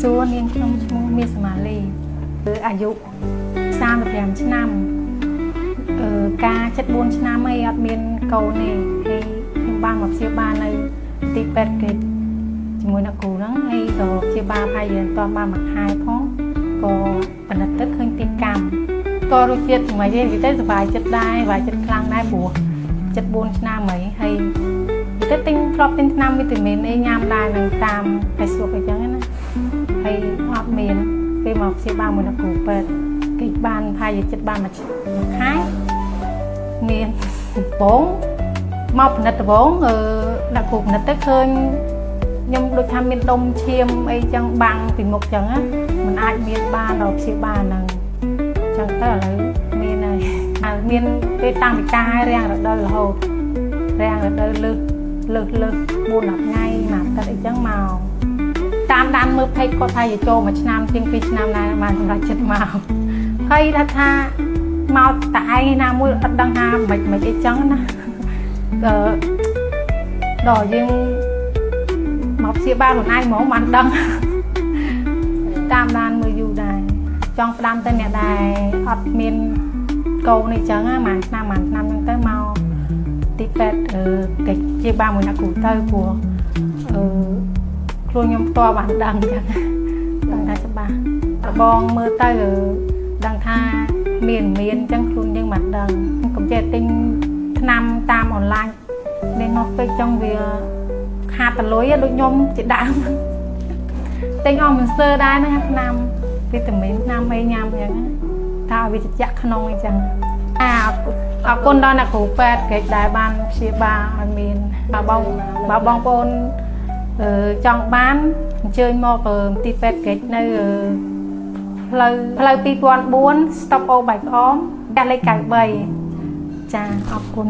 សួរនាងខ្ញុំឈ្មោះមាសមាលីអាយុ35ឆ្នាំការ74ឆ្នាំអីអត់មានកូនទេហើយខ្ញុំបានមកព្យាបាលនៅទីពេទ្យគេជាមួយអ្នកគ្រូហ្នឹងហើយក៏ព្យាបាលហើយយើងតបានមួយខែផងក៏បណ្ឌិតទៅឃើញទីកម្មក៏រសជាតិជាមួយទេនិយាយទៅសុបាយចិត្តដែរសុបាយចិត្តខ្លាំងដែរព្រោះ74ឆ្នាំហើយទៅទិញធ្លាប់ទិញថ្នាំវីតាមីនអីញ៉ាំដែរនឹងតាម Facebook អីចឹងណាហើយអត់មានពេលមកព្យាបាលមួយអ្នកគ្រូពេទ្យគេបានថាយចិត្តបានមួយខែមានបងមកផលិតដំបងដាក់គ្រូផលិតទៅឃើញខ្ញុំដូចថាមានដុំឈាមអីចឹងបាំងពីមុខចឹងណាมันអាចមានបានដល់ព្យាបាលហ្នឹងចឹងទៅឥឡូវមានហើយមានពេលតាំងពីកាយរាំងរដូវរហូតរាំងរដូវលើស4-10ថ្ងៃមួយអាទិត្យអីចឹងមកតាមដានមើលពេកគាត់ថាចូលមួយឆ្នាំជាង2ឆ្នាំដែរបានសម្រាប់ចិត្តមកហើយថាមកតែឯងណាមួយអត់ដឹងថាមិនអីចឹងណាដល់យើងមកព្យាបាលខ្លួនឯងហ្មងបានដឹងតាមដានមើលយូរដែរចង់ផ្ដាំទៅអ្នកដែលអត់មានកូនអីចឹងមួយឆ្នាំហ្នឹងទៅមកទីពេទ្យគេព្យាបាលមួយអ្នកគ្រូទៅព្រោះខ្លួនខ្ញុំផ្ទាល់បានដឹងចឹងដឹងថាច្បាស់បងមើលទៅដឹងថាមានចឹងខ្លួនយើងបានដឹងកុំចេះទិញថ្នាំតាមអនឡាញនេះមកពេកចង់វាខាតតលុយដូចខ្ញុំជាដើមទិញអស់មិនសើដែរណាថ្នាំវីតាមីនថ្នាំអីញ៉ាំចឹងថាវាជាក់ក្នុងអីចឹងអរគុណដល់អ្នកគ្រូពេទ្យគេដែលបានព្យាបាលឲ្យមានបើបងប្អូនចង់បានអញ្ជើញមកទីពេទ្យគេនៅផ្លូវ2004 Stop O បៃក្អមផ្ទះលេខ93ចាអរគុណ